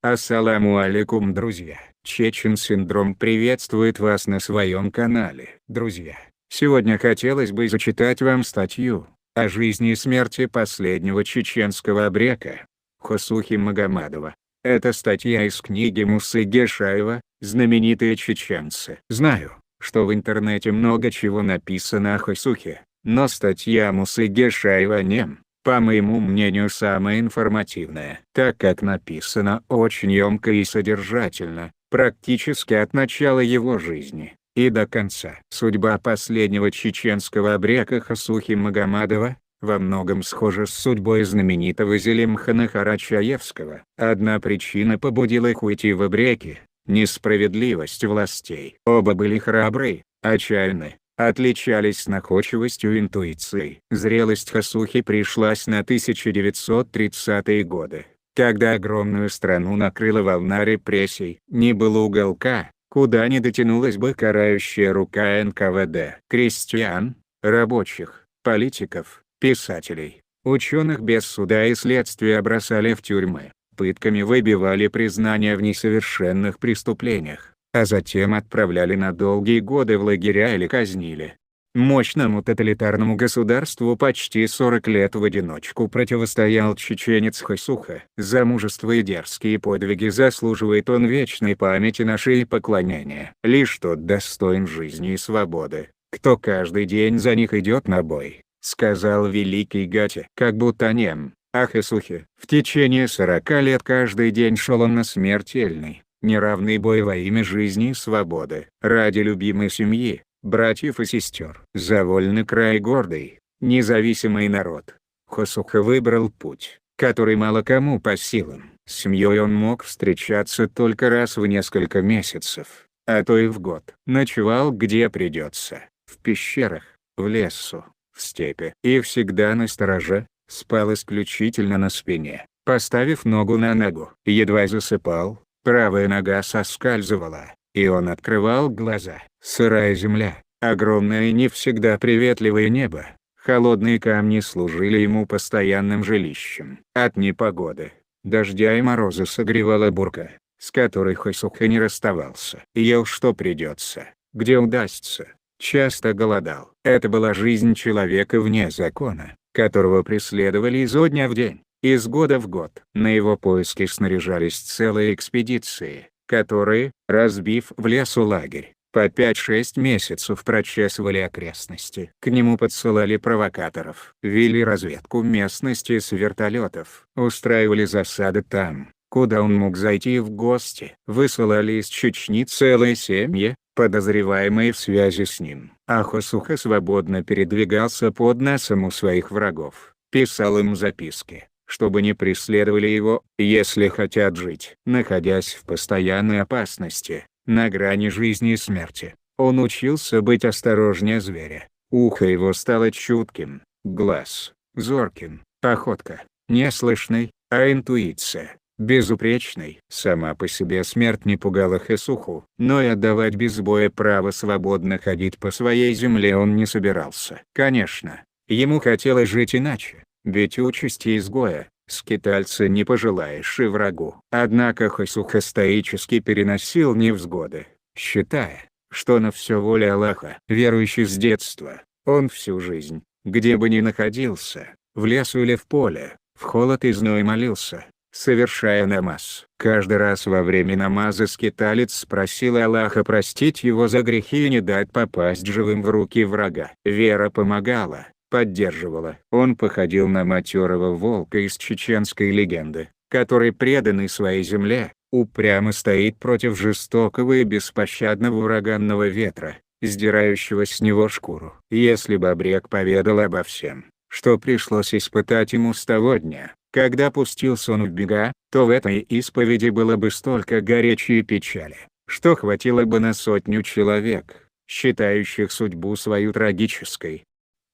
Ассаламу алейкум, друзья! Чечен Синдром приветствует вас на своем канале. Друзья, сегодня хотелось бы зачитать вам статью о жизни и смерти последнего чеченского абрека Хосухи Магомадова. Это статья из книги Мусы Гешаева «Знаменитые чеченцы». Знаю, что в интернете много чего написано о Хосухе, но статья Мусы Гешаева по моему мнению, самая информативная, так как написано очень емко и содержательно, практически от начала его жизни и до конца. Судьба последнего чеченского абрека Хосухи Магомадова во многом схожа с судьбой знаменитого Зелимхана Карачаевского. Одна причина побудила их уйти в абреки – несправедливость властей. Оба были храбры, отчаянны, отличались находчивостью и интуицией. Зрелость Хосухи пришлась на 1930-е годы, когда огромную страну накрыла волна репрессий. Не было уголка, куда не дотянулась бы карающая рука НКВД. Крестьян, рабочих, политиков, писателей, ученых без суда и следствия бросали в тюрьмы, пытками выбивали признания в несовершенных преступлениях, а затем отправляли на долгие годы в лагеря или казнили. Мощному тоталитарному государству почти 40 лет в одиночку противостоял чеченец Хосуха. За мужество и дерзкие подвиги заслуживает он вечной памяти нашей и поклонения. Лишь тот достоин жизни и свободы, кто каждый день за них идет на бой, сказал великий Гати. Как будто нем, а Хосухе в течение 40 лет каждый день шел он на смертельный, неравный бой во имя жизни и свободы, ради любимой семьи, братьев и сестер. За вольный край гордый, независимый народ. Хосуха выбрал путь, который мало кому по силам. С семьей он мог встречаться только раз в несколько месяцев, а то и в год. Ночевал где придется, в пещерах, в лесу, в степи. И всегда настороже, спал исключительно на спине, поставив ногу на ногу. Едва засыпал, правая нога соскальзывала, и он открывал глаза. Сырая земля, огромное и не всегда приветливое небо, холодные камни служили ему постоянным жилищем. От непогоды, дождя и мороза согревала бурка, с которой Хосуха не расставался. Ел что придется, где удастся, часто голодал. Это была жизнь человека вне закона, которого преследовали изо дня в день, из года в год. На его поиски снаряжались целые экспедиции, которые, разбив в лесу лагерь, по 5-6 месяцев прочесывали окрестности. К нему подсылали провокаторов, вели разведку местности с вертолетов, устраивали засады там, куда он мог зайти в гости. Высылали из Чечни целые семьи, подозреваемые в связи с ним. А Хосуха свободно передвигался под носом у своих врагов, писал им записки, чтобы не преследовали его, если хотят жить. Находясь в постоянной опасности, на грани жизни и смерти, он учился быть осторожнее зверя. Ухо его стало чутким, глаз – зорким, походка – неслышной, а интуиция – безупречной. Сама по себе смерть не пугала Хосуху, но и отдавать без боя право свободно ходить по своей земле он не собирался. Конечно, ему хотелось жить иначе, ведь участи изгоя, скитальца не пожелаешь и врагу. Однако Хосуха стоически переносил невзгоды, считая, что на все воля Аллаха. Верующий с детства, он всю жизнь, где бы ни находился, в лесу или в поле, в холод и зной молился, совершая намаз. Каждый раз во время намаза скиталец спросил Аллаха простить его за грехи и не дать попасть живым в руки врага. Вера помогала, поддерживала. Он походил на матерого волка из чеченской легенды, который, преданный своей земле, упрямо стоит против жестокого и беспощадного ураганного ветра, сдирающего с него шкуру. Если бы абрек поведал обо всем, что пришлось испытать ему с того дня, когда пустился он в бега, то в этой исповеди было бы столько горечи и печали, что хватило бы на 100 человек, считающих судьбу свою трагической.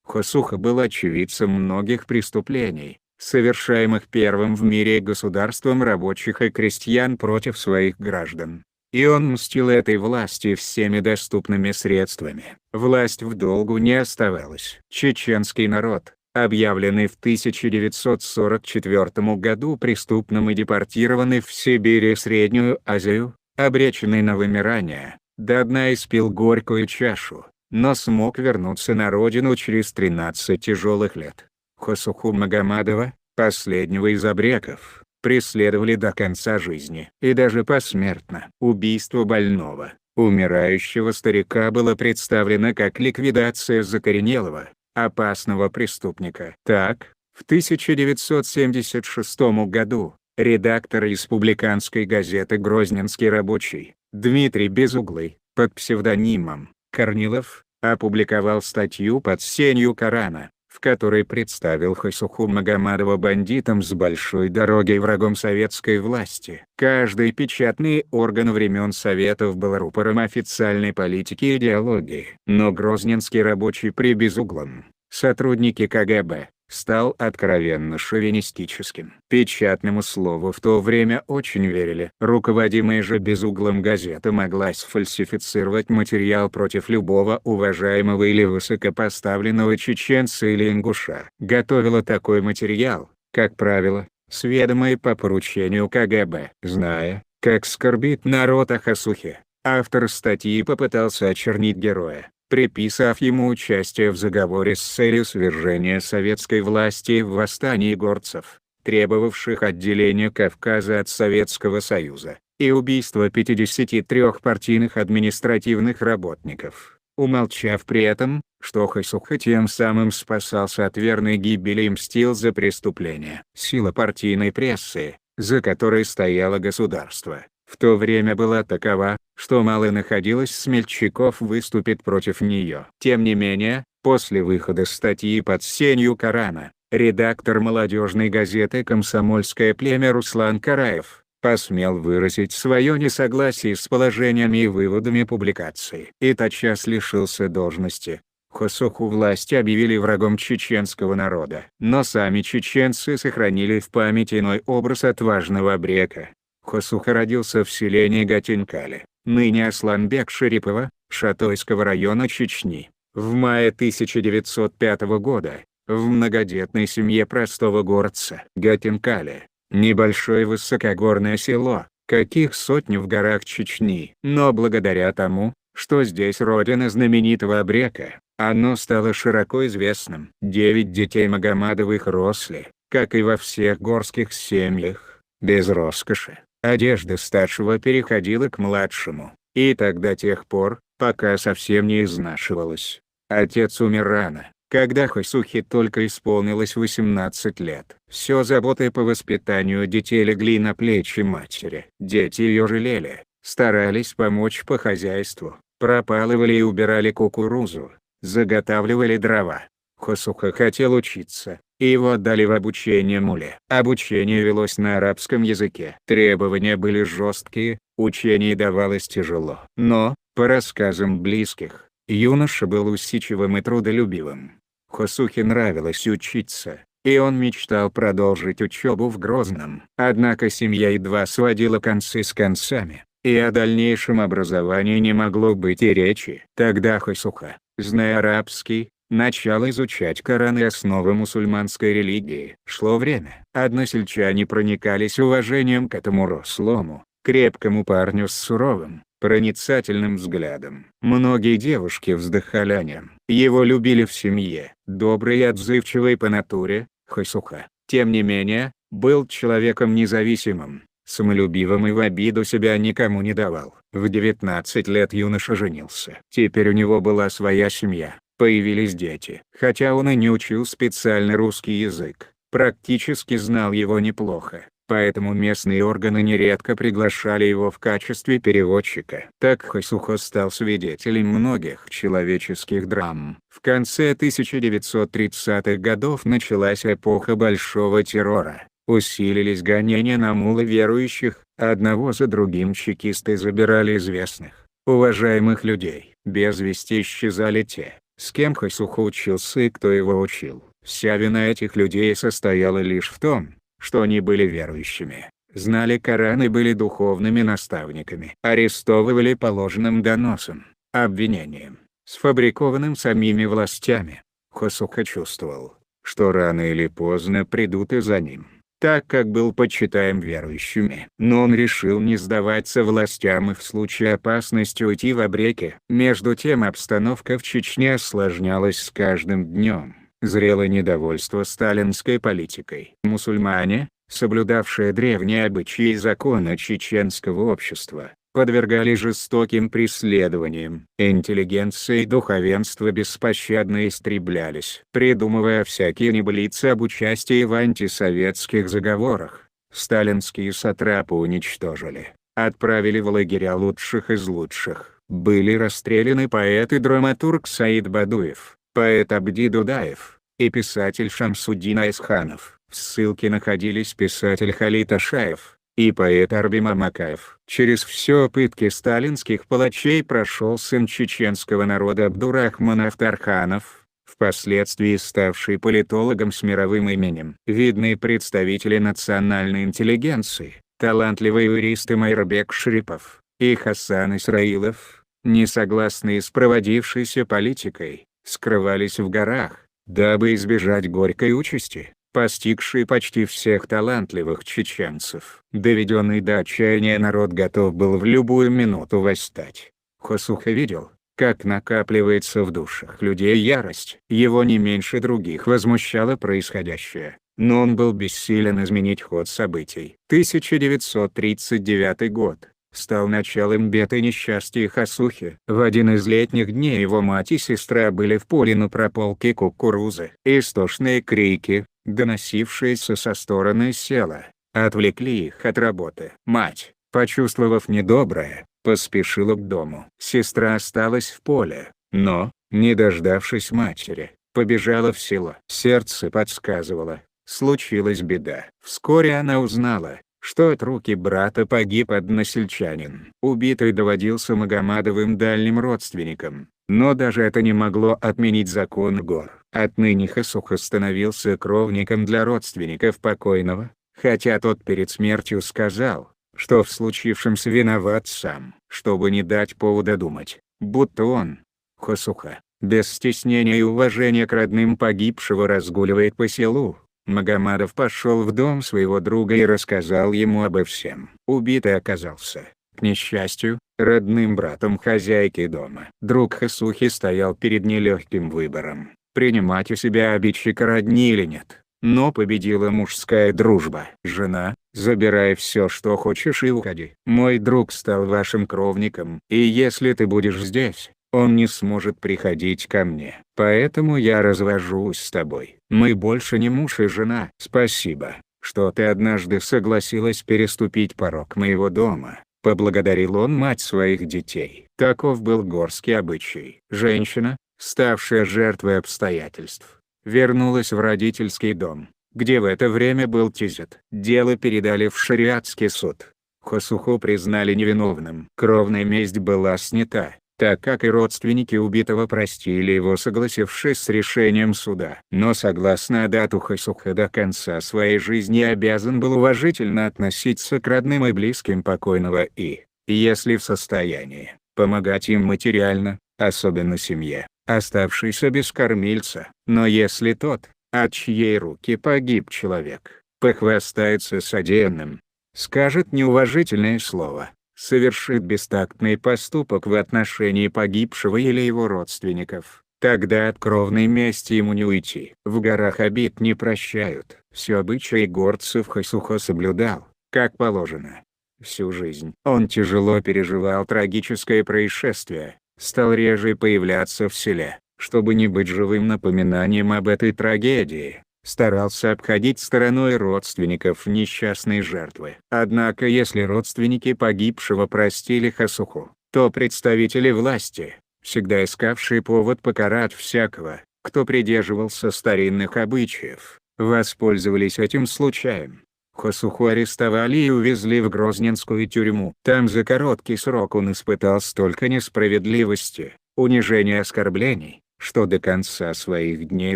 Хосуха был очевидцем многих преступлений, совершаемых первым в мире государством рабочих и крестьян против своих граждан. И он мстил этой власти всеми доступными средствами. Власть в долгу не оставалась. Чеченский народ, объявленный в 1944 году преступным и депортированный в Сибирь и Среднюю Азию, обреченный на вымирание, до дна испил горькую чашу, но смог вернуться на родину через 13 тяжелых лет. Хосуху Магомадова, последнего из абреков, преследовали до конца жизни и даже посмертно. Убийство больного, умирающего старика было представлено как ликвидация закоренелого, опасного преступника. Так, в 1976 году, редактор республиканской газеты «Грозненский рабочий» Дмитрий Безуглый, под псевдонимом Корнилов, опубликовал статью под сенью Корана, в которой представил Хосуху Магомадова бандитом с большой дороги и врагом советской власти. Каждый печатный орган времен Советов был рупором официальной политики и идеологии. Но Грозненский рабочий при Безуглом, сотрудники КГБ, стал откровенно шовинистическим. Печатному слову в то время очень верили. Руководимая же Безуглом газета могла сфальсифицировать материал против любого уважаемого или высокопоставленного чеченца или ингуша. Готовила такой материал, как правило, с ведома и по поручению КГБ. Зная, как скорбит народ о Хосухе, автор статьи попытался очернить героя, приписав ему участие в заговоре с целью свержения советской власти в восстании горцев, требовавших отделения Кавказа от Советского Союза, и убийства 53 партийных административных работников, умолчав при этом, что Хосуха тем самым спасался от верной гибели и мстил за преступления. Сила партийной прессы, за которой стояло государство, в то время была такова, что мало находилось смельчаков выступить против нее. Тем не менее, после выхода статьи под сенью Корана, редактор молодежной газеты «Комсомольское племя» Руслан Караев посмел выразить свое несогласие с положениями и выводами публикации и тотчас лишился должности. Хосуху власти объявили врагом чеченского народа. Но сами чеченцы сохранили в памяти иной образ отважного абрека. Хосуха родился в селении Гатинкале, ныне Асланбек-Шарипова, Шатойского района Чечни, в мае 1905 года, в многодетной семье простого горца. Гатинкале – небольшое высокогорное село, каких сотни в горах Чечни. Но благодаря тому, что здесь родина знаменитого абрека, оно стало широко известным. 9 детей Магомадовых росли, как и во всех горских семьях, без роскоши. Одежда старшего переходила к младшему, и так до тех пор, пока совсем не изнашивалась. Отец умер рано, когда Хосухе только исполнилось 18 лет. Все заботы по воспитанию детей легли на плечи матери. Дети ее жалели, старались помочь по хозяйству, пропалывали и убирали кукурузу, заготавливали дрова. Хосуха хотел учиться, и его отдали в обучение муле. Обучение велось на арабском языке. Требования были жесткие, учение давалось тяжело. Но, по рассказам близких, юноша был усидчивым и трудолюбивым. Хосухе нравилось учиться, и он мечтал продолжить учебу в Грозном. Однако семья едва сводила концы с концами, и о дальнейшем образовании не могло быть и речи. Тогда Хосуха, зная арабский, начал изучать Коран и основы мусульманской религии. Шло время. Односельчане проникались уважением к этому рослому, крепкому парню с суровым, проницательным взглядом. Многие девушки вздыхали о нем. Его любили в семье. Добрый и отзывчивый по натуре, Хосуха, тем не менее, был человеком независимым, самолюбивым и в обиду себя никому не давал. В 19 лет юноша женился. Теперь у него была своя семья. Появились дети. Хотя он и не учил специально русский язык, практически знал его неплохо, поэтому местные органы нередко приглашали его в качестве переводчика. Так Хосуха стал свидетелем многих человеческих драм. В конце 1930-х годов началась эпоха большого террора. Усилились гонения на мулы верующих, одного за другим чекисты забирали известных, уважаемых людей. Без вести исчезали те, с кем Хосуха учился и кто его учил. Вся вина этих людей состояла лишь в том, что они были верующими, знали Коран и были духовными наставниками. Арестовывали по ложным доносам, обвинениям, сфабрикованным самими властями. Хосуха чувствовал, что рано или поздно придут и за ним, так как был почитаем верующими. Но он решил не сдаваться властям и в случае опасности уйти в обреки. Между тем обстановка в Чечне осложнялась с каждым днем. Зрело недовольство сталинской политикой. Мусульмане, соблюдавшие древние обычаи и законы чеченского общества, подвергали жестоким преследованиям. Интеллигенция и духовенство беспощадно истреблялись. Придумывая всякие небылицы об участии в антисоветских заговорах, сталинские сатрапы уничтожили, отправили в лагеря лучших из лучших. Были расстреляны поэт и драматург Саид Бадуев, поэт Абди Дудаев и писатель Шамсуддин Айсханов. В ссылке находились писатель Халид Ашаев и поэт Арби Мамакаев. Через все пытки сталинских палачей прошел сын чеченского народа Абдурахман Афтарханов, впоследствии ставший политологом с мировым именем. Видные представители национальной интеллигенции, талантливый юрист Майрбек Шрипов и Хасан Исраилов, несогласные с проводившейся политикой, скрывались в горах, дабы избежать горькой участи, постигший почти всех талантливых чеченцев. Доведенный до отчаяния народ готов был в любую минуту восстать. Хосуха видел, как накапливается в душах людей ярость. Его не меньше других возмущало происходящее, но он был бессилен изменить ход событий. 1939 год стал началом бед и несчастья Хосухи. В один из летних дней его мать и сестра были в поле на прополке кукурузы. Истошные крики, доносившиеся со стороны села, отвлекли их от работы. Мать, почувствовав недоброе, поспешила к дому. Сестра осталась в поле, но, не дождавшись матери, побежала в село. Сердце подсказывало, случилась беда. Вскоре она узнала, что от руки брата погиб односельчанин. Убитый доводился Магомадовым дальним родственникам, но даже это не могло отменить закон гор. Отныне Хосуха становился кровником для родственников покойного, хотя тот перед смертью сказал, что в случившемся виноват сам. Чтобы не дать повода думать, будто он, Хосуха, без стеснения и уважения к родным погибшего разгуливает по селу, Магомадов пошел в дом своего друга и рассказал ему обо всем. Убитый оказался, к несчастью, родным братом хозяйки дома. Друг Хосухи стоял перед нелегким выбором, принимать у себя обидчика родни или нет. Но победила мужская дружба. «Жена, забирай все, что хочешь, и уходи. Мой друг стал вашим кровником, и если ты будешь здесь, он не сможет приходить ко мне. Поэтому я развожусь с тобой. Мы больше не муж и жена. Спасибо, что ты однажды согласилась переступить порог моего дома», — поблагодарил он мать своих детей. Таков был горский обычай. Женщина, ставшая жертвой обстоятельств, вернулась в родительский дом, где в это время был тизет. Дело передали в шариатский суд. Хосуху признали невиновным. Кровная месть была снята, так как и родственники убитого простили его, согласившись с решением суда. Но согласно Адату, Хосуха до конца своей жизни обязан был уважительно относиться к родным и близким покойного и, если в состоянии, помогать им материально, особенно семье, оставшейся без кормильца. Но если тот, от чьей руки погиб человек, похвастается содеянным, скажет неуважительное слово, совершит бестактный поступок в отношении погибшего или его родственников, тогда от кровной мести ему не уйти. В горах обид не прощают. Все обычаи горцев Хосуха соблюдал, как положено. Всю жизнь он тяжело переживал трагическое происшествие, стал реже появляться в селе, чтобы не быть живым напоминанием об этой трагедии, старался обходить стороной родственников несчастной жертвы. Однако если родственники погибшего простили Хосуху, то представители власти, всегда искавшие повод покарать всякого, кто придерживался старинных обычаев, воспользовались этим случаем. Хосуху арестовали и увезли в Грозненскую тюрьму. Там за короткий срок он испытал столько несправедливости, унижения и оскорблений, что до конца своих дней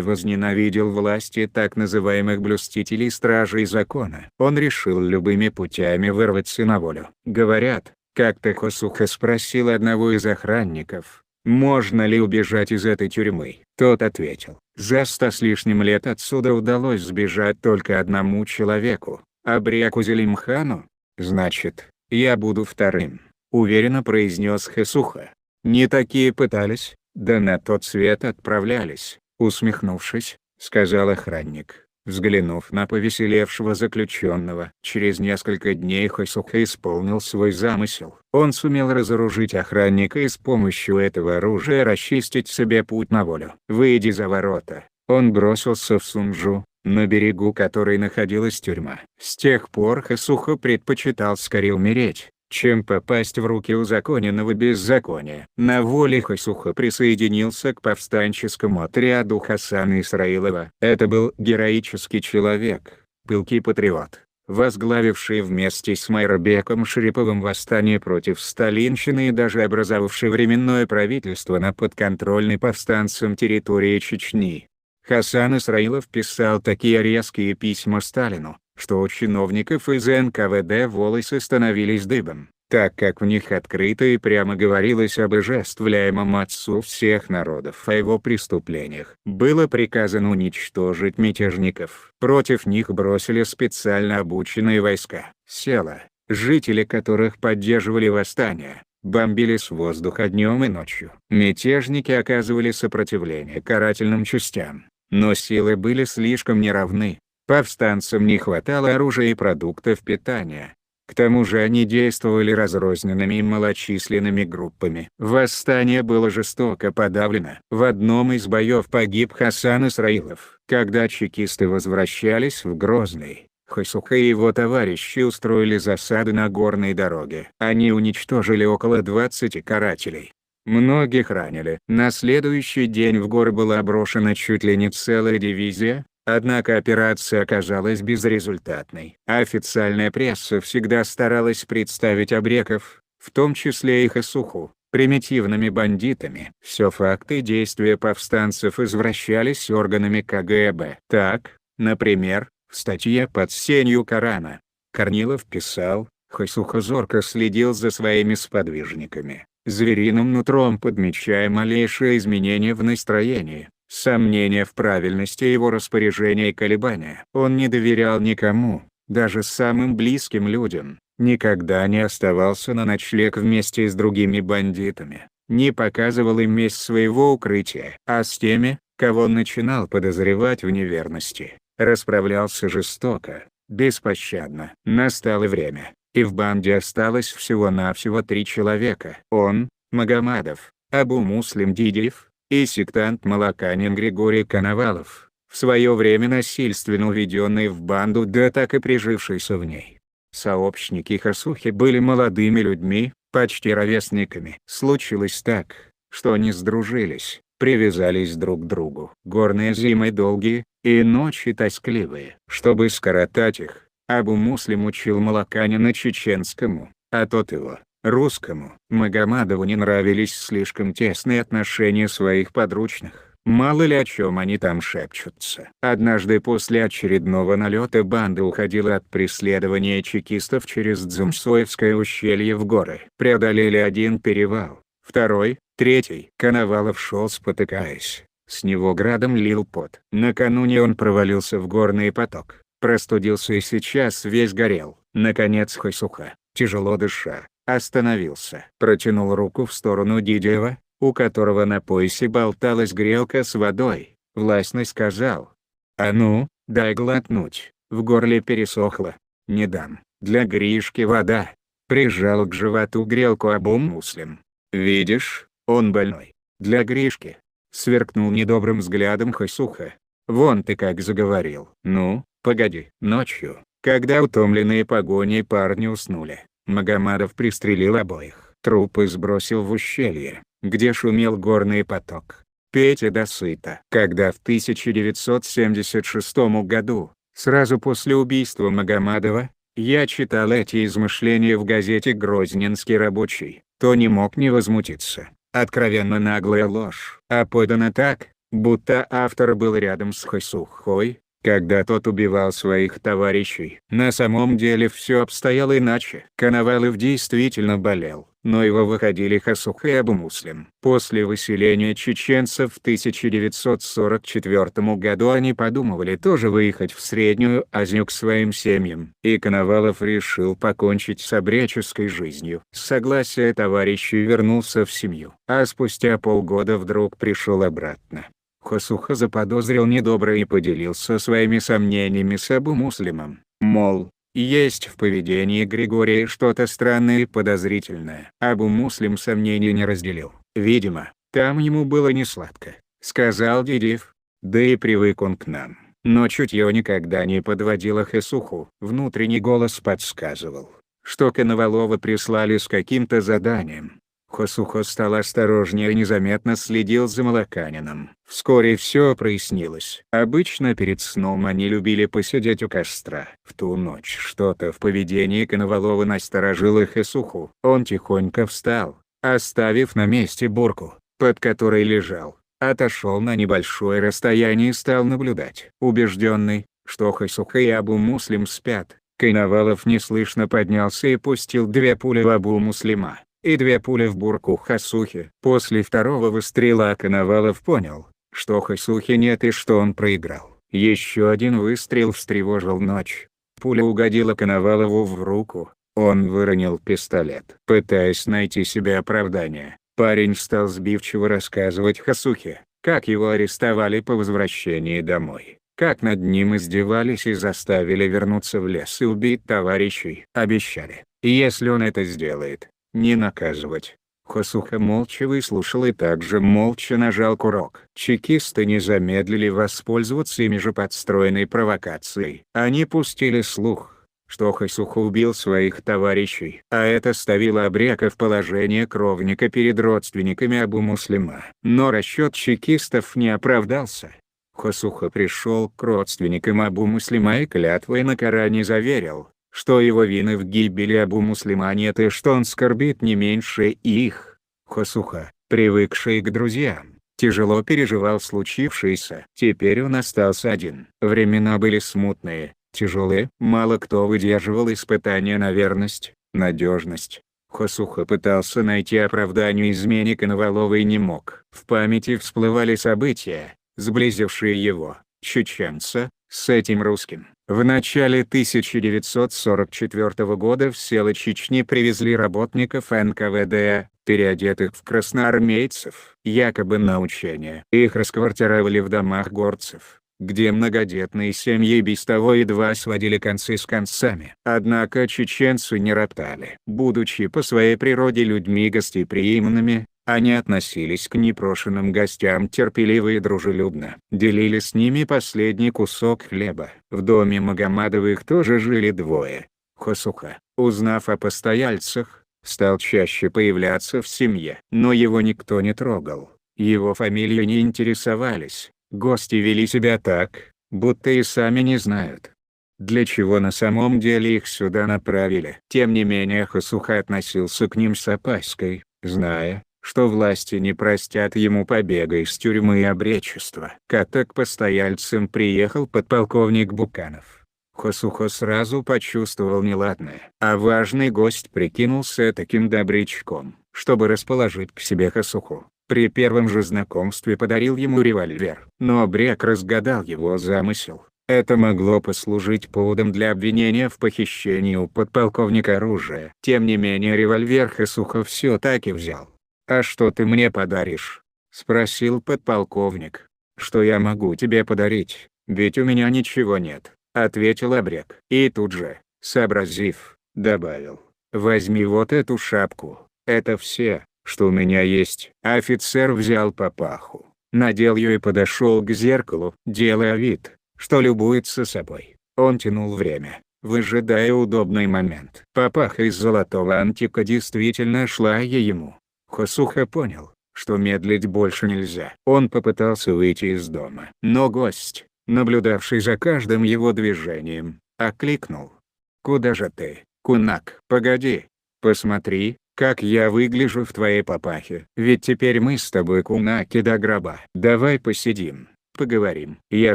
возненавидел власти так называемых блюстителей стражей закона. Он решил любыми путями вырваться на волю. Говорят, как-то Хосуха спросил одного из охранников, можно ли убежать из этой тюрьмы? Тот ответил: за 100 с лишним лет отсюда удалось сбежать только одному человеку, Абриаку Зелимхану. Значит, я буду вторым, уверенно произнес Хэсуха. Не такие пытались, да на тот свет отправлялись, усмехнувшись, сказал охранник, взглянув на повеселевшего заключенного. Через несколько дней Хэсуха исполнил свой замысел. Он сумел разоружить охранника и с помощью этого оружия расчистить себе путь на волю. Выйдя за ворота, он бросился в Сунжу, на берегу которой находилась тюрьма. С тех пор Хэсуха предпочитал скорее умереть, чем попасть в руки узаконенного беззакония. На воле Хэсуха присоединился к повстанческому отряду Хасана Исраилова. Это был героический человек, пылкий патриот, возглавивший вместе с Майрабеком Шариповым восстание против сталинщины и даже образовавший временное правительство на подконтрольной повстанцам территории Чечни. Хасан Исраилов писал такие резкие письма Сталину, что у чиновников из НКВД волосы становились дыбом, так как в них открыто и прямо говорилось об обожествляемом отцу всех народов, о его преступлениях. Было приказано уничтожить мятежников. Против них бросили специально обученные войска. Села, жители которых поддерживали восстание, бомбили с воздуха днем и ночью. Мятежники оказывали сопротивление карательным частям, но силы были слишком неравны. Повстанцам не хватало оружия и продуктов питания. К тому же они действовали разрозненными и малочисленными группами. Восстание было жестоко подавлено. В одном из боев погиб Хасан Исраилов. Когда чекисты возвращались в Грозный, Хэсуха и его товарищи устроили засады на горной дороге. Они уничтожили около 20 карателей. Многих ранили. На следующий день в горы была брошена чуть ли не целая дивизия. Однако операция оказалась безрезультатной. Официальная пресса всегда старалась представить абреков, в том числе и Хэсуху, примитивными бандитами. Все факты действия повстанцев извращались органами КГБ. Так, например, в статье под сенью Корана Корнилов писал: Хэсуха зорко следил за своими сподвижниками, звериным нутром подмечая малейшие изменения в настроении, сомнения в правильности его распоряжения и колебания. Он не доверял никому, даже самым близким людям, никогда не оставался на ночлег вместе с другими бандитами, не показывал им мест своего укрытия, а с теми, кого он начинал подозревать в неверности, расправлялся жестоко, беспощадно. Настало время, и в банде осталось всего-навсего 3 человека. Он, Магомадов, Абу Муслим Дидиев и сектант Малаканин Григорий Коновалов, в свое время насильственно уведенный в банду, да так и прижившийся в ней. Сообщники Хэсухи были молодыми людьми, почти ровесниками. Случилось так, что они сдружились, привязались друг к другу. Горные зимы долгие, и ночи тоскливые. Чтобы скоротать их, Абу Муслим учил Малаканина чеченскому, а тот его русскому. Магомадову не нравились слишком тесные отношения своих подручных. Мало ли о чем они там шепчутся. Однажды после очередного налета банда уходила от преследования чекистов через Дзумсоевское ущелье в горы. Преодолели один перевал, второй, третий. Коновалов шел спотыкаясь. С него градом лил пот. Накануне он провалился в горный поток, простудился и сейчас весь горел. Наконец Хэсуха, тяжело дыша, остановился. Протянул руку в сторону Дидиева, у которого на поясе болталась грелка с водой. Властно сказал: «А ну, дай глотнуть, в горле пересохло». «Не дам, для Гришки вода». Прижал к животу грелку Абу Муслим. «Видишь, он больной. Для Гришки». Сверкнул недобрым взглядом Хэсуха. «Вон ты как заговорил». «Ну, погоди». Ночью, когда утомленные погоней парни уснули, Магомадов пристрелил обоих. Трупы сбросил в ущелье, где шумел горный поток. Пейте досыта. Когда в 1976 году, сразу после убийства Магомадова, я читал эти измышления в газете «Грозненский рабочий», то не мог не возмутиться. Откровенно наглая ложь, а подана так, будто автор был рядом с Хэсухой, когда тот убивал своих товарищей. На самом деле все обстояло иначе. Коновалов действительно болел, но его выходили Хасуха и Абу Муслим. После выселения чеченцев в 1944 году они подумывали тоже выехать в Среднюю Азию к своим семьям. И Коновалов решил покончить с обреческой жизнью. С согласия товарищей вернулся в семью, а спустя полгода вдруг пришел обратно. Хасуха заподозрил недоброе и поделился своими сомнениями с Абу Муслимом. Мол, есть в поведении Григория что-то странное и подозрительное. Абу Муслим сомнений не разделил. Видимо, там ему было несладко, сказал Дидиев. Да и привык он к нам. Но чутье никогда не подводило Хасуху. Внутренний голос подсказывал, что Коновалова прислали с каким-то заданием. Хасуха стал осторожнее и незаметно следил за молоканином. Вскоре все прояснилось. Обычно перед сном они любили посидеть у костра. В ту ночь что-то в поведении Коновалова насторожило Хасуху. Он тихонько встал, оставив на месте бурку, под которой лежал, отошел на небольшое расстояние и стал наблюдать. Убежденный, что Хасуха и Абу Муслим спят, Коновалов неслышно поднялся и пустил 2 пули в Абу Муслима и 2 пули в бурку Хасухи. После второго выстрела Коновалов понял, что Хасухи нет и что он проиграл. Еще один выстрел встревожил ночь. Пуля угодила Коновалову в руку. Он выронил пистолет. Пытаясь найти себе оправдание, парень стал сбивчиво рассказывать Хасухе, как его арестовали по возвращении домой, как над ним издевались и заставили вернуться в лес и убить товарищей. Обещали, если он это сделает, не наказывать. Хасуха молча выслушал и также молча нажал курок. Чекисты не замедлили воспользоваться ими же подстроенной провокацией. Они пустили слух, что Хасуха убил своих товарищей, а это ставило Абрека в положение кровника перед родственниками Абу Муслима. Но расчет чекистов не оправдался. Хасуха пришел к родственникам Абу Муслима и клятвой на Коране заверил, что его вины в гибели Абу Муслима нет и что он скорбит не меньше их. Хасуха, привыкший к друзьям, тяжело переживал случившееся. Теперь он остался один. Времена были смутные, тяжелые. Мало кто выдерживал испытания на верность, надежность. Хасуха пытался найти оправдание измене Коновалова и не мог. В памяти всплывали события, сблизившие его, чеченца, с этим русским. В начале 1944 года в село Чечни привезли работников НКВД, переодетых в красноармейцев, якобы на учения. Их расквартировали в домах горцев, где многодетные семьи без того едва сводили концы с концами. Однако чеченцы не роптали. Будучи по своей природе людьми гостеприимными, они относились к непрошенным гостям терпеливо и дружелюбно. Делили с ними последний кусок хлеба. В доме Магомадовых тоже жили двое. Хасуха, узнав о постояльцах, стал чаще появляться в семье. Но его никто не трогал. Его фамилию не интересовались. Гости вели себя так, будто и сами не знают, для чего на самом деле их сюда направили. Тем не менее Хасуха относился к ним с опаской, зная, что власти не простят ему побега из тюрьмы и обречества. Как-то к постояльцам приехал подполковник Буканов. Хасуха сразу почувствовал неладное, а важный гость прикинулся таким добрячком, чтобы расположить к себе Хасуху. При первом же знакомстве подарил ему револьвер. Но Абрек разгадал его замысел. Это могло послужить поводом для обвинения в похищении у подполковника оружия. Тем не менее револьвер Хасуха все-таки взял. «А что ты мне подаришь?» — спросил подполковник. «Что я могу тебе подарить? Ведь у меня ничего нет», — ответил Абрек. И тут же, сообразив, добавил: «Возьми вот эту шапку. Это все, что у меня есть». Офицер взял папаху, надел ее и подошел к зеркалу, делая вид, что любуется собой. Он тянул время, выжидая удобный момент. Папаха из золотого антика действительно шла ему. Хасуха понял, что медлить больше нельзя. Он попытался выйти из дома, но гость, наблюдавший за каждым его движением, окликнул: «Куда же ты, кунак? Погоди, посмотри, как я выгляжу в твоей папахе. Ведь теперь мы с тобой кунаки до гроба. Давай посидим, Поговорим. Я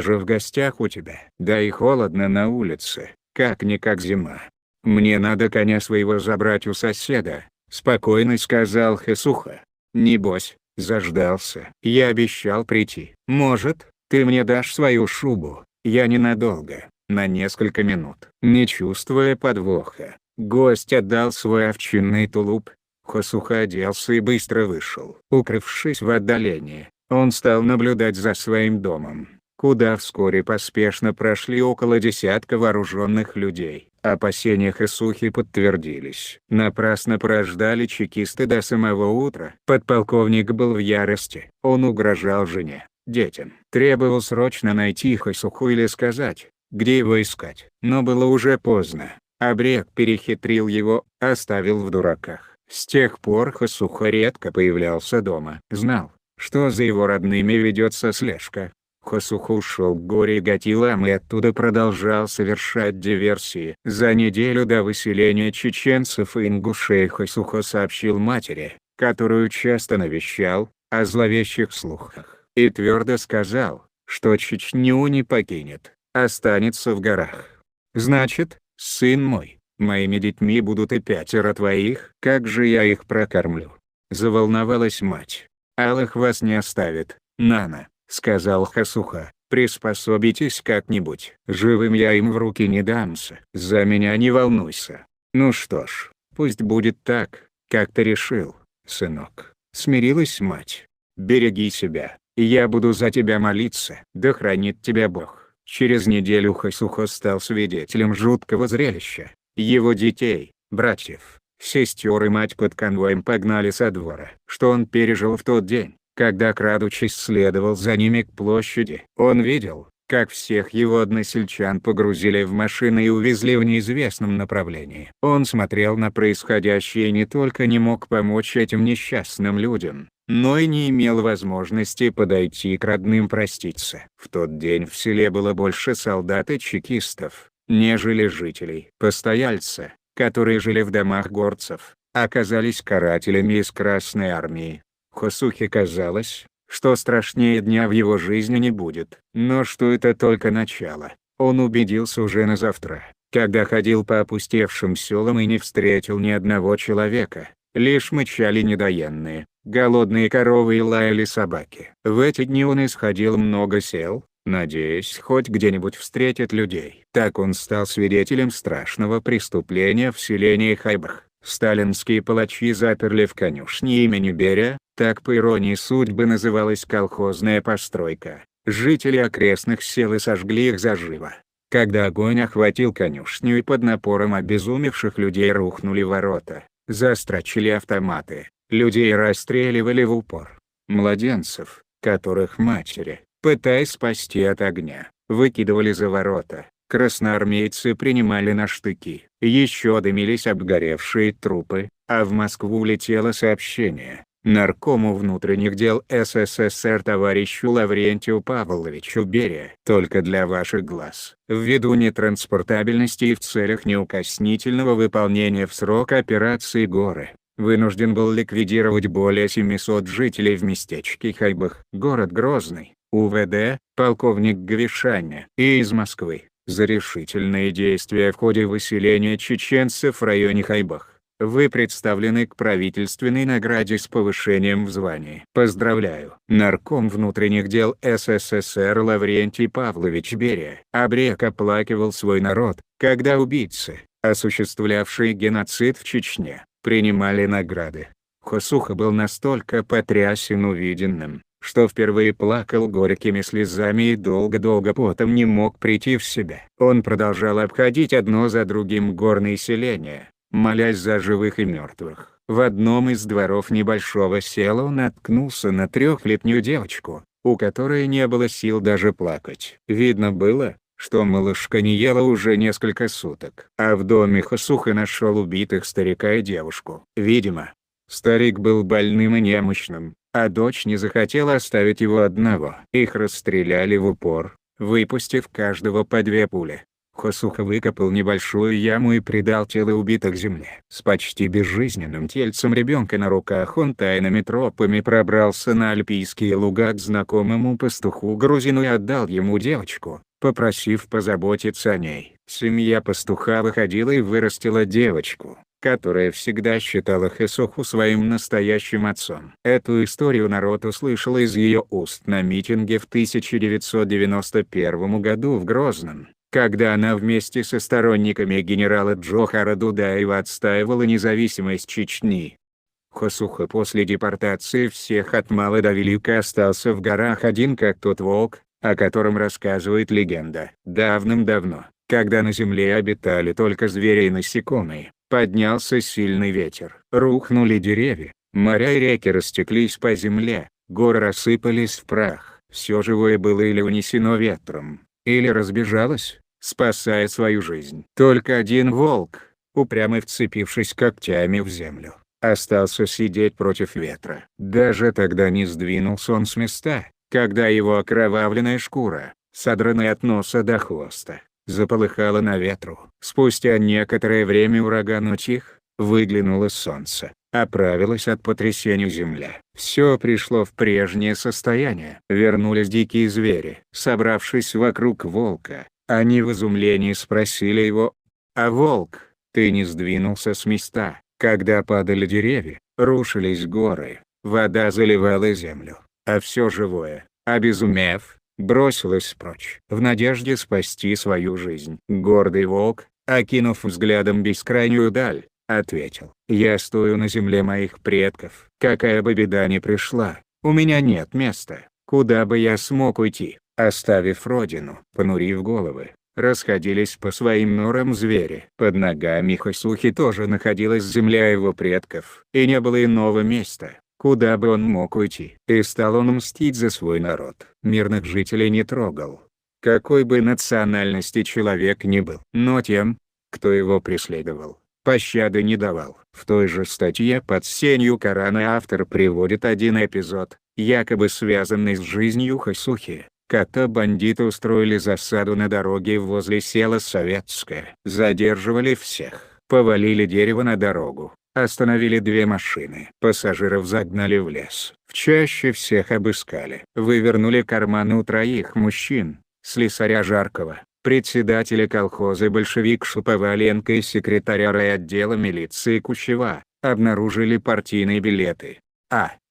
же в гостях у тебя. Да и холодно на улице. Как-никак зима. Мне надо коня своего забрать у соседа, спокойно сказал Хасуха. Небось, заждался. Я обещал прийти. Может, ты мне дашь свою шубу? Я ненадолго, на несколько минут. Не чувствуя подвоха, гость отдал свой овчинный тулуп. Хасуха оделся и быстро вышел. Укрывшись в отдалении, он стал наблюдать за своим домом, куда вскоре поспешно прошли около десятка вооруженных людей. Опасения Хасухи подтвердились. Напрасно прождали чекисты до самого утра. Подполковник был в ярости. Он угрожал жене, детям. Требовал срочно найти Хасуху или сказать, где его искать. Но было уже поздно. Абрек перехитрил его, оставил в дураках. С тех пор Хасуха редко появлялся дома. Знал, что за его родными ведется слежка. Хасуха ушел к горе Гатилам и оттуда продолжал совершать диверсии. За неделю до выселения чеченцев и ингушей Хасуха сообщил матери, которую часто навещал, о зловещих слухах, и твердо сказал, что Чечню не покинет, останется в горах. «Значит, сын мой, моими детьми будут и 5 твоих, как же я их прокормлю?» Заволновалась мать. «Аллах вас не оставит, Нана», — сказал Хасуха. «Приспособитесь как-нибудь. Живым я им в руки не дамся. За меня не волнуйся». «Ну что ж, пусть будет так, как ты решил, сынок», — смирилась мать. «Береги себя, и я буду за тебя молиться. Да хранит тебя Бог». Через неделю Хасуха стал свидетелем жуткого зрелища. Его детей, братьев, сестер и мать под конвоем погнали со двора. Что он пережил в тот день, когда крадучись следовал за ними к площади? Он видел, как всех его односельчан погрузили в машины и увезли в неизвестном направлении. Он смотрел на происходящее и не только не мог помочь этим несчастным людям, но и не имел возможности подойти к родным проститься. В тот день в селе было больше солдат и чекистов, нежели жителей. Постояльцы, которые жили в домах горцев, оказались карателями из Красной армии. Хасухе казалось, что страшнее дня в его жизни не будет. Но что это только начало. Он убедился уже на завтра, когда ходил по опустевшим селам и не встретил ни одного человека. Лишь мычали недоенные, голодные коровы и лаяли собаки. В эти дни он исходил много сел, надеясь хоть где-нибудь встретить людей. Так он стал свидетелем страшного преступления в селении Хайбах. Сталинские палачи заперли в конюшне имени Берия, так по иронии судьбы называлась колхозная постройка. Жители окрестных сел и сожгли их заживо. Когда огонь охватил конюшню и под напором обезумевших людей рухнули ворота, застрочили автоматы, людей расстреливали в упор. Младенцев, которых матери, пытаясь спасти от огня, выкидывали за ворота. Красноармейцы принимали на штыки. Еще дымились обгоревшие трупы, а в Москву летело сообщение: наркому внутренних дел СССР товарищу Лаврентию Павловичу Берия. Только для ваших глаз. Ввиду нетранспортабельности и в целях неукоснительного выполнения в срок операции «Горы», вынужден был ликвидировать более 700 жителей в местечке Хайбах, город Грозный, УВД, полковник Гвишаня, и из Москвы, за решительные действия в ходе выселения чеченцев в районе Хайбах. Вы представлены к правительственной награде с повышением в звании. Поздравляю. Нарком внутренних дел СССР Лаврентий Павлович Берия. Абрек оплакивал свой народ, когда убийцы, осуществлявшие геноцид в Чечне, принимали награды. Хасуха был настолько потрясен увиденным, что впервые плакал горькими слезами и долго-долго потом не мог прийти в себя. Он продолжал обходить одно за другим горные селения, молясь за живых и мертвых. В одном из дворов небольшого села он наткнулся на 3-летнюю девочку, у которой не было сил даже плакать. Видно было, что малышка не ела уже несколько суток. А в доме Хасуха нашел убитых старика и девушку. Видимо, старик был больным и немощным, а дочь не захотела оставить его одного. Их расстреляли в упор, выпустив каждого по 2 пули. Хосуха выкопал небольшую яму и придал тело убитых земле. С почти безжизненным тельцем ребенка на руках он тайными тропами пробрался на альпийские луга к знакомому пастуху-грузину и отдал ему девочку, попросив позаботиться о ней. Семья пастуха выходила и вырастила девочку, которая всегда считала Хосуху своим настоящим отцом. Эту историю народ услышал из ее уст на митинге в 1991 году в Грозном, когда она вместе со сторонниками генерала Джохара Дудаева отстаивала независимость Чечни. Хосуха после депортации всех от мала до велика остался в горах один как тот волк, о котором рассказывает легенда. Давным-давно, когда на земле обитали только звери и насекомые, поднялся сильный ветер. Рухнули деревья, моря и реки растеклись по земле, горы рассыпались в прах. Все живое было или унесено ветром, или разбежалось, спасая свою жизнь. Только один волк, упрямо вцепившись когтями в землю, остался сидеть против ветра. Даже тогда не сдвинулся он с места, когда его окровавленная шкура, содранная от носа до хвоста, заполыхала на ветру. Спустя некоторое время ураган утих, выглянуло солнце, оправилась от потрясения земля. Все пришло в прежнее состояние. Вернулись дикие звери. Собравшись вокруг волка, они в изумлении спросили его: «А волк, ты не сдвинулся с места, когда падали деревья, рушились горы, вода заливала землю, а все живое, обезумев, бросилось прочь в надежде спасти свою жизнь?» Гордый волк, окинув взглядом бескрайнюю даль, ответил: «Я стою на земле моих предков. Какая бы беда ни пришла, у меня нет места, куда бы я смог уйти, оставив родину». Понурив головы, расходились по своим норам звери. Под ногами Хосухи тоже находилась земля его предков, и не было иного места, куда бы он мог уйти. И стал он мстить за свой народ. Мирных жителей не трогал, какой бы национальности человек ни был. Но тем, кто его преследовал, пощады не давал. В той же статье под сенью Корана автор приводит один эпизод, якобы связанный с жизнью Хосухи, когда бандиты устроили засаду на дороге возле села Советское. Задерживали всех, повалили дерево на дорогу, остановили 2 машины. Пассажиров загнали в лес. В чаще всех обыскали. Вывернули карманы у 3 мужчин: слесаря Жаркова, председателя колхоза большевик Шуповаленко и секретаря райотдела милиции Кущева. Обнаружили партийные билеты.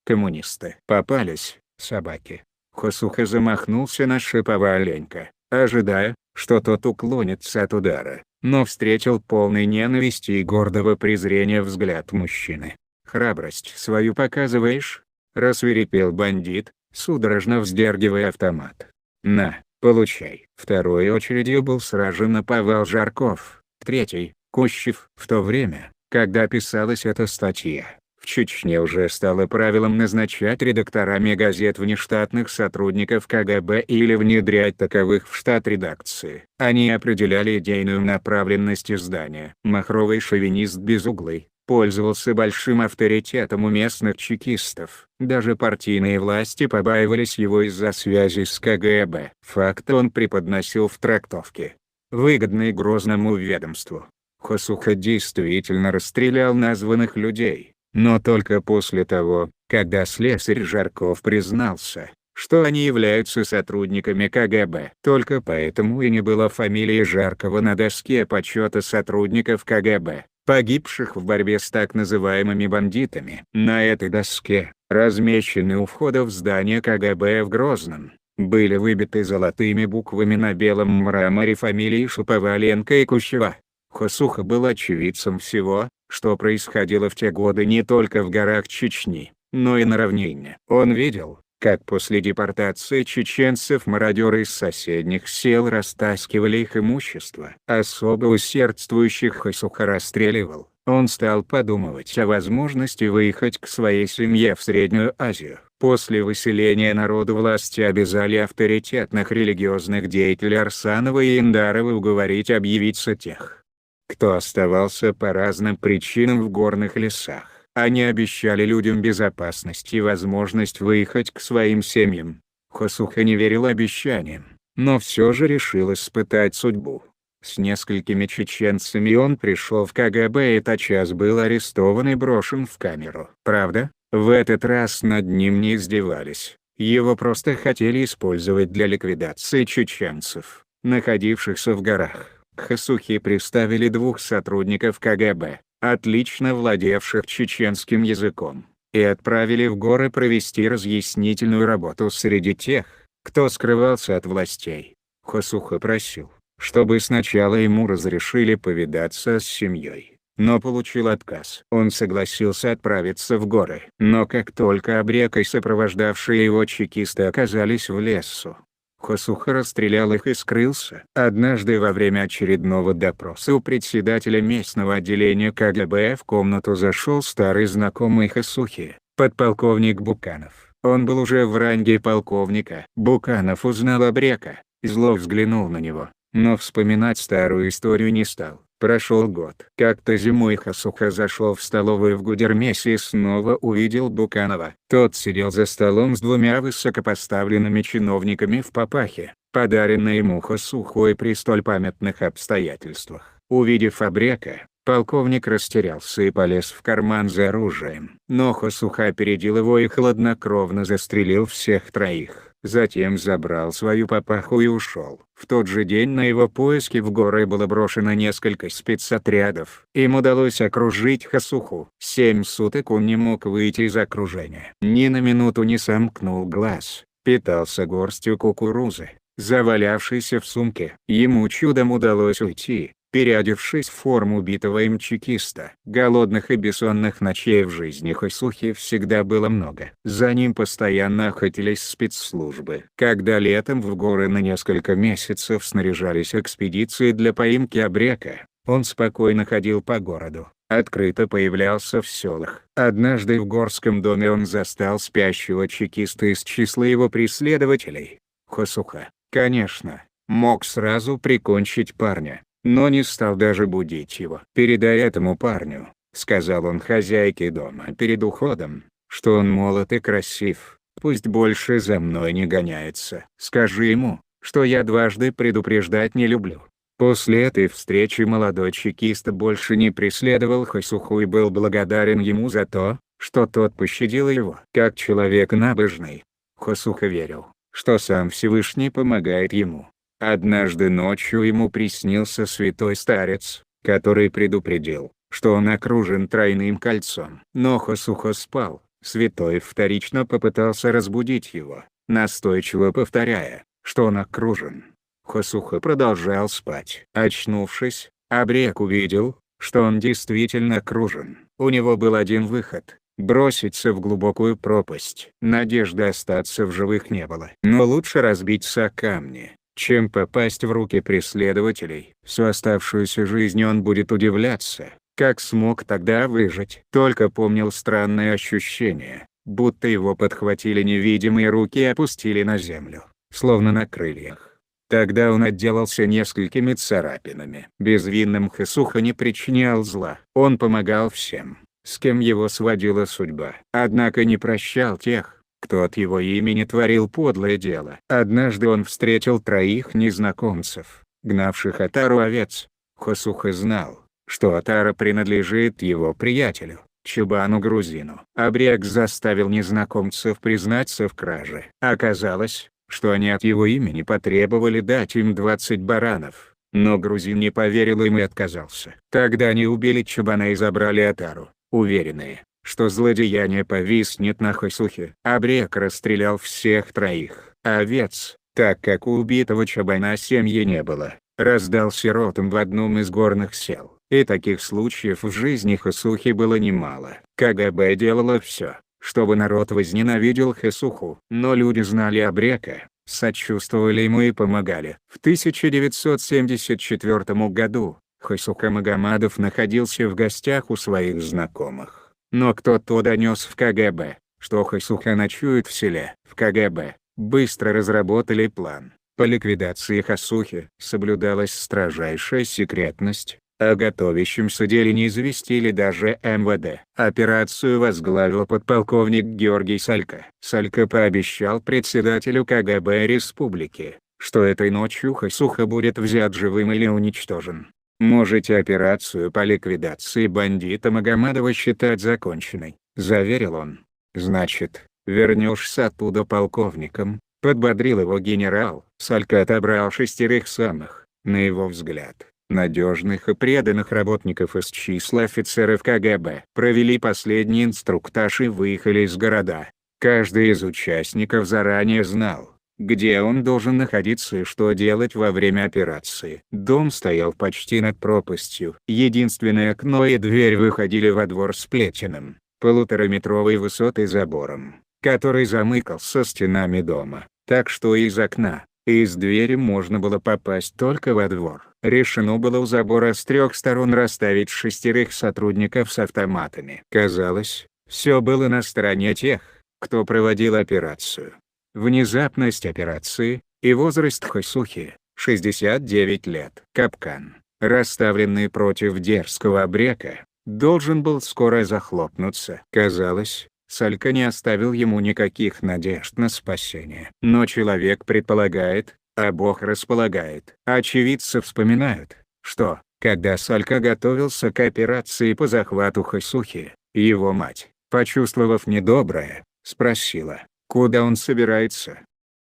Коммунисты. Попались собаки. Хосуха замахнулся на Шуповаленко, ожидая, что тот уклонится от удара, но встретил полный ненависти и гордого презрения взгляд мужчины. «Храбрость свою показываешь?» — рассвирепел бандит, судорожно вздергивая автомат. «На, получай». Второй очередью был сражен наповал Жарков, третий — Кущев. В то время, когда писалась эта статья, в Чечне уже стало правилом назначать редакторами газет внештатных сотрудников КГБ или внедрять таковых в штат редакции. Они определяли идейную направленность издания. Махровый шовинист Безуглый пользовался большим авторитетом у местных чекистов. Даже партийные власти побаивались его из-за связи с КГБ. Факты он преподносил в трактовке, выгодной Грозному ведомству. Хосуха действительно расстрелял названных людей, но только после того, когда слесарь Жарков признался, что они являются сотрудниками КГБ. Только поэтому и не было фамилии Жаркова на доске почета сотрудников КГБ, погибших в борьбе с так называемыми бандитами. На этой доске, размещенной у входа в здание КГБ в Грозном, были выбиты золотыми буквами на белом мраморе фамилии Шуповаленко и Кущева. Хосуха был очевидцем всего, что происходило в те годы не только в горах Чечни, но и на равнине. Он видел, как после депортации чеченцев мародеры из соседних сел растаскивали их имущество. Особо усердствующих Хосуха расстреливал. Он стал подумывать о возможности выехать к своей семье в Среднюю Азию. После выселения народа власти обязали авторитетных религиозных деятелей Арсанова и Индарова уговорить объявиться тех, кто оставался по разным причинам в горных лесах. Они обещали людям безопасность и возможность выехать к своим семьям. Хосуха не верил обещаниям, но все же решил испытать судьбу. С несколькими чеченцами он пришел в КГБ и тотчас был арестован и брошен в камеру. Правда, в этот раз над ним не издевались. Его просто хотели использовать для ликвидации чеченцев, находившихся в горах. К Хасухе приставили 2 сотрудников КГБ, отлично владевших чеченским языком, и отправили в горы провести разъяснительную работу среди тех, кто скрывался от властей. Хасуха просил, чтобы сначала ему разрешили повидаться с семьей, но получил отказ. Он согласился отправиться в горы. Но как только Абрека и сопровождавшие его чекисты оказались в лесу, Хасуха расстрелял их и скрылся. Однажды во время очередного допроса у председателя местного отделения КГБ в комнату зашел старый знакомый Хасухи, подполковник Буканов. Он был уже в ранге полковника. Буканов узнал Абрека, зло взглянул на него, но вспоминать старую историю не стал. Прошел год. Как-то зимой Хасуха зашел в столовую в Гудермесе и снова увидел Буканова. Тот сидел за столом с 2 высокопоставленными чиновниками в папахе, подаренной ему Хасухой при столь памятных обстоятельствах. Увидев Абрека, полковник растерялся и полез в карман за оружием. Но Хасуха опередил его и хладнокровно застрелил всех 3. Затем забрал свою папаху и ушел. В тот же день на его поиски в горы было брошено несколько спецотрядов. Им удалось окружить Хасуху. 7 суток он не мог выйти из окружения. Ни на минуту не сомкнул глаз. Питался горстью кукурузы, завалявшейся в сумке. Ему чудом удалось уйти, переодевшись в форму убитого им чекиста. Голодных и бессонных ночей в жизни Хасухи всегда было много. За ним постоянно охотились спецслужбы. Когда летом в горы на несколько месяцев снаряжались экспедиции для поимки Абрека, он спокойно ходил по городу, открыто появлялся в селах. Однажды в горском доме он застал спящего чекиста из числа его преследователей. Хасуха, конечно, мог сразу прикончить парня, но не стал даже будить его. «Передай этому парню», — сказал он хозяйке дома перед уходом, — «что он молод и красив, пусть больше за мной не гоняется. Скажи ему, что я дважды предупреждать не люблю». После этой встречи молодой чекист больше не преследовал Хасуху и был благодарен ему за то, что тот пощадил его. Как человек набожный, Хасуха верил, что сам Всевышний помогает ему. Однажды ночью ему приснился святой старец, который предупредил, что он окружен тройным кольцом. Но Хасуха спал. Святой вторично попытался разбудить его, настойчиво повторяя, что он окружен. Хасуха продолжал спать. Очнувшись, Абрек увидел, что он действительно окружен. У него был один выход — броситься в глубокую пропасть. Надежды остаться в живых не было. Но лучше разбиться о камни, чем попасть в руки преследователей. Всю оставшуюся жизнь он будет удивляться, как смог тогда выжить. Только помнил странное ощущение, будто его подхватили невидимые руки и опустили на землю, словно на крыльях. Тогда он отделался несколькими царапинами. Безвинным Хасуха не причинял зла. Он помогал всем, с кем его сводила судьба. Однако не прощал тех, кто от его имени творил подлое дело. Однажды он встретил 3 незнакомцев, гнавших отару овец. Хасуха знал, что отара принадлежит его приятелю, Чубану-грузину. Абрек заставил незнакомцев признаться в краже. Оказалось, что они от его имени потребовали дать им 20 баранов, но грузин не поверил им и отказался. Тогда они убили Чубана и забрали отару, уверенные, что злодеяние повиснет на Хасухе. Абрек расстрелял всех 3 овец, так как у убитого Чубана семьи не было, раздал сиротам в одном из горных сел. И таких случаев в жизни Хасухи было немало. КГБ делало все, чтобы народ возненавидел Хасуху. Но люди знали Абрека, сочувствовали ему и помогали. В 1974 году Хасуха Магомадов находился в гостях у своих знакомых. Но кто-то донес в КГБ, что Хасуха ночует в селе. В КГБ быстро разработали план по ликвидации Хасухи. Соблюдалась строжайшая секретность. О готовящемся деле не известили даже МВД. Операцию возглавил подполковник Георгий Салько. Салько пообещал председателю КГБ республики, что этой ночью Хасуха будет взят живым или уничтожен. «Можете операцию по ликвидации бандита Магомадова считать законченной», — заверил он. «Значит, вернешься оттуда полковником», — подбодрил его генерал. Салька отобрал 6 самых, на его взгляд, надежных и преданных работников из числа офицеров КГБ. Провели последний инструктаж и выехали из города. Каждый из участников заранее знал, где он должен находиться и что делать во время операции. Дом стоял почти над пропастью. Единственное окно и дверь выходили во двор с плетеным, 1,5-метровой высоты забором, который замыкался стенами дома, так что из окна, и из двери можно было попасть только во двор. Решено было у забора с 3 сторон расставить 6 сотрудников с автоматами. Казалось, все было на стороне тех, кто проводил операцию. Внезапность операции и возраст Хасухи — 69 лет. Капкан, расставленный против дерзкого Абрека, должен был скоро захлопнуться. Казалось, Салька не оставил ему никаких надежд на спасение. Но человек предполагает, а Бог располагает. Очевидцы вспоминают, что, когда Салька готовился к операции по захвату Хасухи, его мать, почувствовав недоброе, спросила, куда он собирается.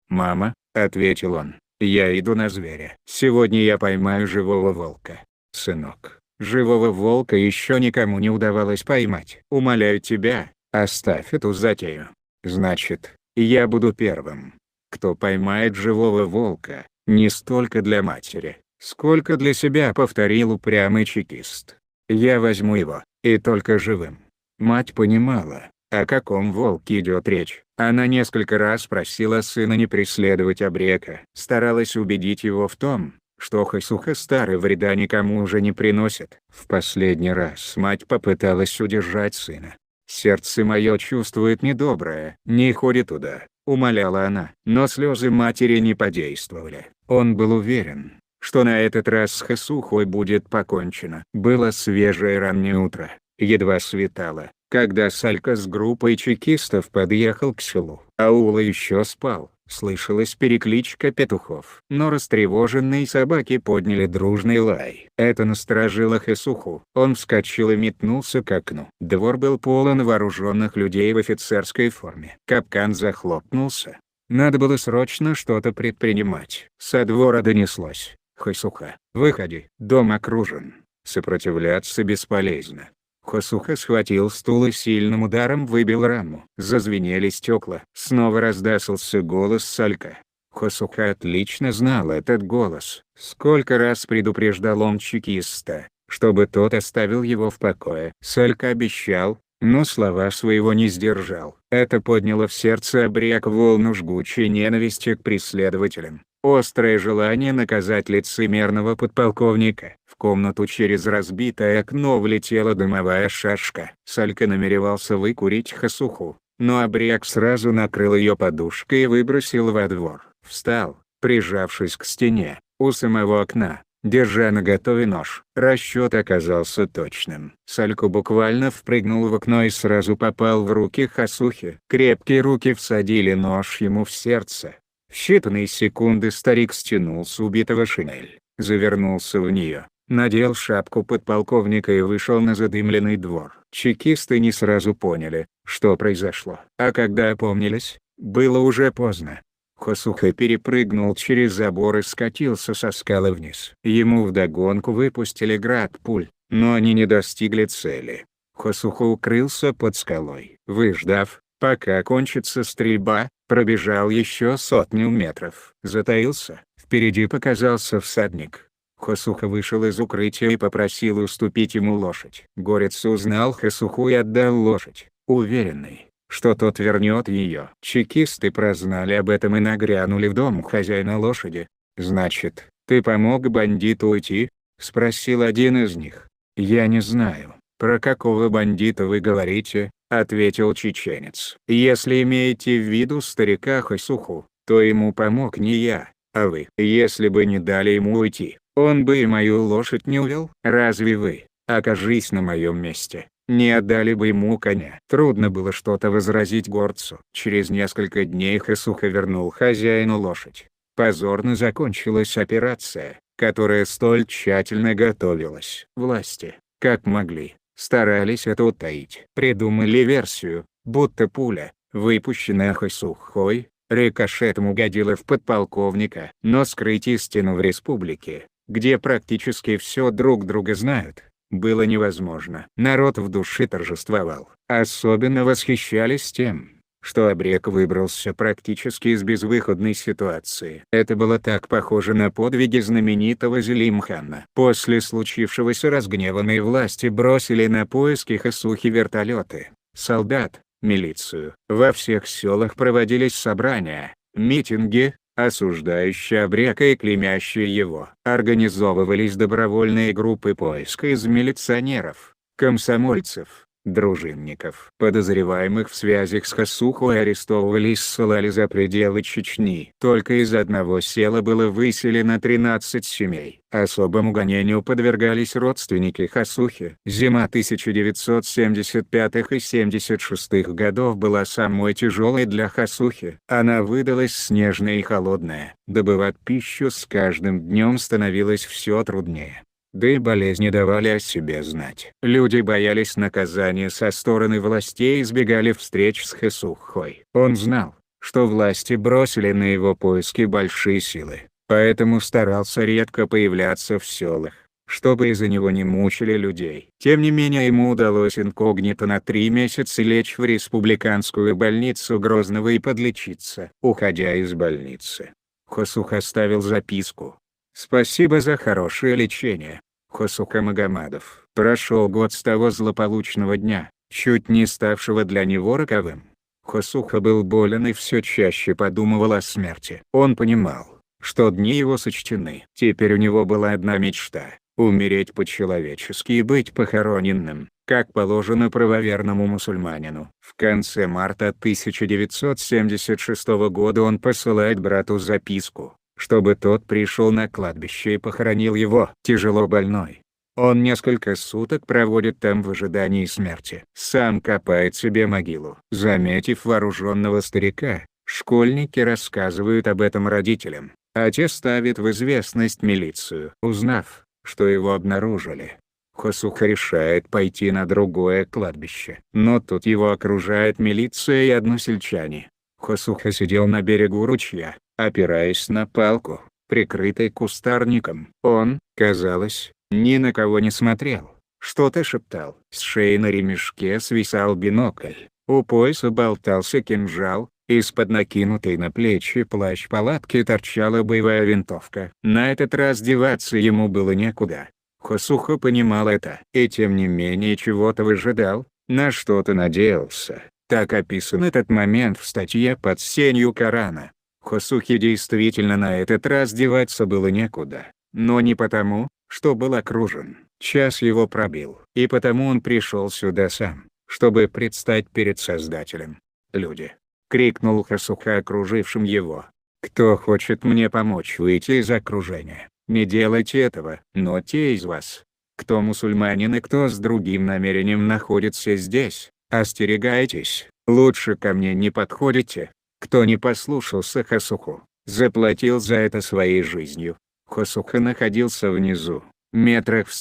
«Мама», — ответил он, — «я иду на зверя. Сегодня я поймаю живого волка». «Сынок, живого волка еще никому не удавалось поймать. Умоляю тебя, оставь эту затею. Значит, я буду первым, кто поймает живого волка, не столько для матери, сколько для себя», — повторил упрямый чекист. «Я возьму его, и только живым». Мать понимала, о каком волке идет речь. Она несколько раз просила сына не преследовать Абрека, старалась убедить его в том, что Хасуха старый вреда никому уже не приносит. В последний раз мать попыталась удержать сына. «Сердце мое чувствует недоброе, не ходи туда», — умоляла она. Но слезы матери не подействовали. Он был уверен, что на этот раз с Хасухой будет покончено. Было свежее раннее утро, едва светало, когда Салька с группой чекистов подъехал к селу. Аул еще спал, слышалась перекличка петухов. Но растревоженные собаки подняли дружный лай. Это насторожило Хасуху. Он вскочил и метнулся к окну. Двор был полон вооруженных людей в офицерской форме. Капкан захлопнулся. Надо было срочно что-то предпринимать. Со двора донеслось: «Хасуха, выходи, дом окружен». Сопротивляться бесполезно. Хасуха схватил стул и сильным ударом выбил раму. Зазвенели стекла. Снова раздался голос Салька. Хасуха отлично знал этот голос. Сколько раз предупреждал он чекиста, чтобы тот оставил его в покое. Салька обещал, но слова своего не сдержал. Это подняло в сердце Абрека волну жгучей ненависти к преследователям. Острое желание наказать лицемерного подполковника. В комнату через разбитое окно влетела дымовая шашка. Салька намеревался выкурить Хасуху, но Абрек сразу накрыл ее подушкой и выбросил во двор. Встал, прижавшись к стене, у самого окна, держа наготове нож. Расчет оказался точным. Салька буквально впрыгнул в окно и сразу попал в руки Хасухи. Крепкие руки всадили нож ему в сердце. В считанные секунды старик стянул с убитого шинель, завернулся в нее, надел шапку подполковника и вышел на задымленный двор. Чекисты не сразу поняли, что произошло. А когда опомнились, было уже поздно. Хасуха перепрыгнул через забор и скатился со скалы вниз. Ему вдогонку выпустили град пуль, но они не достигли цели. Хасуха укрылся под скалой. Выждав, пока кончится стрельба, пробежал еще 100 метров. Затаился. Впереди показался всадник. Хасуха вышел из укрытия и попросил уступить ему лошадь. Горец узнал Хасуху и отдал лошадь, уверенный, что тот вернет ее. Чекисты прознали об этом и нагрянули в дом хозяина лошади. «Значит, ты помог бандиту уйти?» — спросил один из них. «Я не знаю, про какого бандита вы говорите», — ответил чеченец. «Если имеете в виду старика Хасуху, то ему помог не я, а вы. Если бы не дали ему уйти, он бы и мою лошадь не увел. Разве вы, окажись на моем месте, не отдали бы ему коня?» Трудно было что-то возразить горцу. Через несколько дней Хасуха вернул хозяину лошадь. Позорно закончилась операция, которая столь тщательно готовилась. Власти, как могли, старались это утаить. Придумали версию, будто пуля, выпущенная Хэсухой, рикошетом угодила в подполковника. Но скрыть истину в республике, где практически все друг друга знают, было невозможно. Народ в душе торжествовал. Особенно восхищались тем, что Абрек выбрался практически из безвыходной ситуации. Это было так похоже на подвиги знаменитого Зелимхана. После случившегося разгневанные власти бросили на поиски Хэсухи вертолеты, солдат, милицию. Во всех селах проводились собрания, митинги, осуждающие Абрека и клеймящие его. Организовывались добровольные группы поиска из милиционеров, комсомольцев, дружинников. Подозреваемых в связях с Хэсухой арестовывали и ссылали за пределы Чечни. Только из одного села было выселено 13 семей. Особому гонению подвергались родственники Хэсухи. Зима 1975 и 76 годов была самой тяжелой для Хэсухи. Она выдалась снежная и холодная. Добывать пищу с каждым днем становилось все труднее. Да и болезни давали о себе знать. Люди боялись наказания со стороны властей и избегали встреч с Хэсухой. Он знал, что власти бросили на его поиски большие силы, поэтому старался редко появляться в селах, чтобы из-за него не мучили людей. Тем не менее ему удалось инкогнито на 3 месяца лечь в республиканскую больницу Грозного и подлечиться. Уходя из больницы, Хэсух оставил записку: «Спасибо за хорошее лечение, Хэсуха Магомадов». Прошел год с того злополучного дня, чуть не ставшего для него роковым. Хэсуха был болен и все чаще подумывал о смерти. Он понимал, что дни его сочтены. Теперь у него была одна мечта — умереть по-человечески и быть похороненным, как положено правоверному мусульманину. В конце марта 1976 года он посылает брату записку, чтобы тот пришел на кладбище и похоронил его. Тяжело больной, он несколько суток проводит там в ожидании смерти. Сам копает себе могилу. Заметив вооруженного старика, школьники рассказывают об этом родителям, а те ставят в известность милицию. Узнав, что его обнаружили, Хэсуха решает пойти на другое кладбище. Но тут его окружает милиция и односельчане. Хэсуха сидел на берегу ручья, опираясь на палку, прикрытой кустарником. Он, казалось, ни на кого не смотрел, что-то шептал. С шеи на ремешке свисал бинокль, у пояса болтался кинжал, из-под накинутой на плечи плащ-палатки торчала боевая винтовка. На этот раз деваться ему было некуда. Хэсуха понимал это, и тем не менее чего-то выжидал, на что-то надеялся. Так описан этот момент в статье под сенью Корана. Хэсухе действительно на этот раз деваться было некуда, но не потому, что был окружен. Час его пробил, и потому он пришел сюда сам, чтобы предстать перед Создателем. «Люди!» — крикнул Хэсуха окружившим его. «Кто хочет мне помочь выйти из окружения, не делайте этого. Но те из вас, кто мусульманин и кто с другим намерением находится здесь, остерегайтесь, лучше ко мне не подходите». Кто не послушался Хэсуху, заплатил за это своей жизнью. Хэсуха находился внизу, метрах в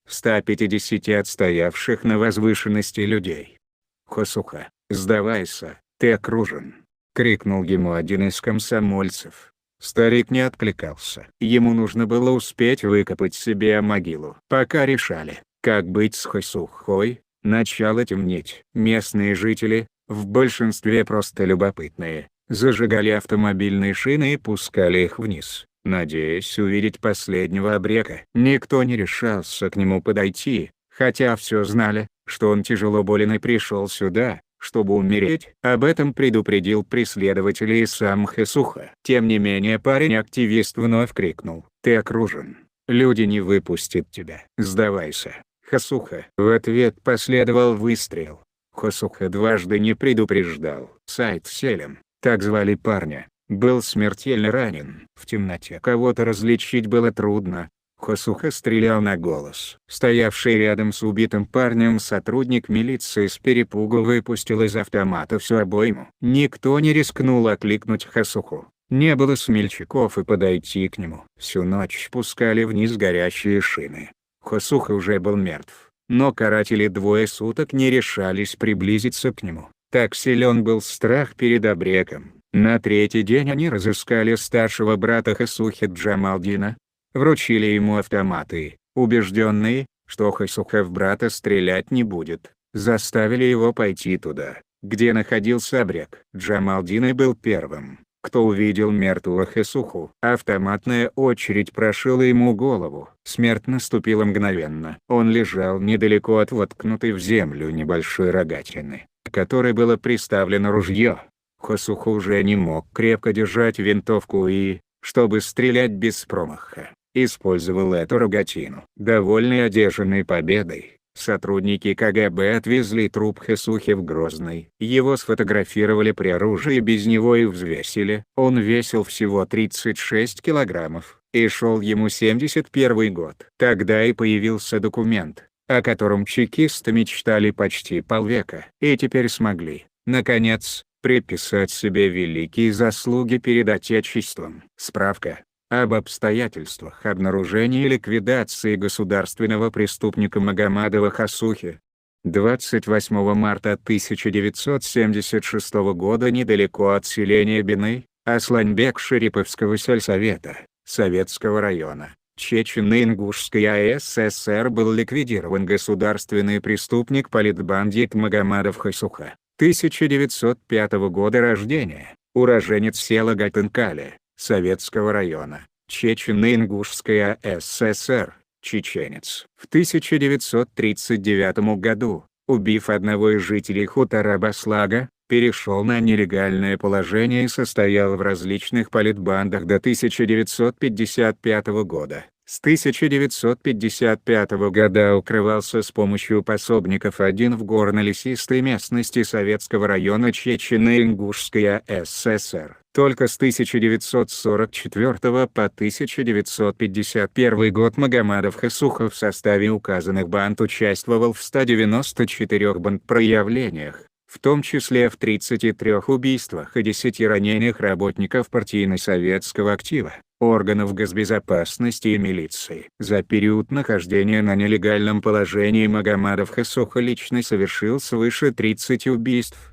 100-150 от стоявших на возвышенности людей. «Хэсуха, сдавайся, ты окружен!» — крикнул ему один из комсомольцев. Старик не откликался. Ему нужно было успеть выкопать себе могилу. Пока решали, как быть с Хэсухой, начало темнеть. Местные жители, в большинстве просто любопытные, зажигали автомобильные шины и пускали их вниз, надеясь увидеть последнего Абрека. Никто не решался к нему подойти, хотя все знали, что он тяжело болен и пришел сюда, чтобы умереть. Об этом предупредил преследователей и сам Хэсуха. Тем не менее парень-активист вновь крикнул: «Ты окружен. Люди не выпустят тебя. Сдавайся, Хэсуха». В ответ последовал выстрел. Хэсуха дважды не предупреждал. Сайд Селем, так звали парня, был смертельно ранен. В темноте кого-то различить было трудно. Хэсуха стрелял на голос. Стоявший рядом с убитым парнем сотрудник милиции с перепугу выпустил из автомата всю обойму. Никто не рискнул окликнуть Хэсуху. Не было смельчаков и подойти к нему. Всю ночь пускали вниз горящие шины. Хосуха уже был мертв, но каратели 2 суток не решались приблизиться к нему. Так силен был страх перед Абреком. На 3-й день они разыскали старшего брата Хосухи Джамалдина, вручили ему автоматы, убежденные, что Хосуха в брата стрелять не будет, заставили его пойти туда, где находился Абрек. Джамалдин и был первым, кто увидел мертвого Хосуху. Автоматная очередь прошила ему голову. Смерть наступила мгновенно. Он лежал недалеко от воткнутой в землю небольшой рогатины, к которой было приставлено ружье. Хосуха уже не мог крепко держать винтовку и, чтобы стрелять без промаха, использовал эту рогатину. Довольные одержанной победой, сотрудники КГБ отвезли труп Хосухи в Грозный. Его сфотографировали при оружии без него и взвесили. Он весил всего 36 килограммов, и шел ему 71 год. Тогда и появился документ, о котором чекисты мечтали почти полвека, и теперь смогли, наконец, приписать себе великие заслуги перед Отечеством. Справка об обстоятельствах обнаружения и ликвидации государственного преступника Магомадова Хосухи. 28 марта 1976 года недалеко от селения Бины, Асланбек-Шариповского сельсовета, Советского района, Чечено-Ингушской АССР был ликвидирован государственный преступник политбандит Магомадов Хосуха, 1905 года рождения, уроженец села Гатынкали, Советского района, Чечено-Ингушская ССР, чеченец. В 1939 году, убив одного из жителей хутора Баслага, перешел на нелегальное положение и состоял в различных политбандах до 1955 года. С 1955 года укрывался с помощью пособников один в горно-лесистой местности Советского района Чечено-Ингушская ССР. Только с 1944 по 1951 год Магомадов Хосуха в составе указанных банд участвовал в 194 бандпроявлениях, в том числе в 33 убийствах и 10 ранениях работников партийно-советского актива, органов госбезопасности и милиции. За период нахождения на нелегальном положении Магомадов Хосуха лично совершил свыше 30 убийств.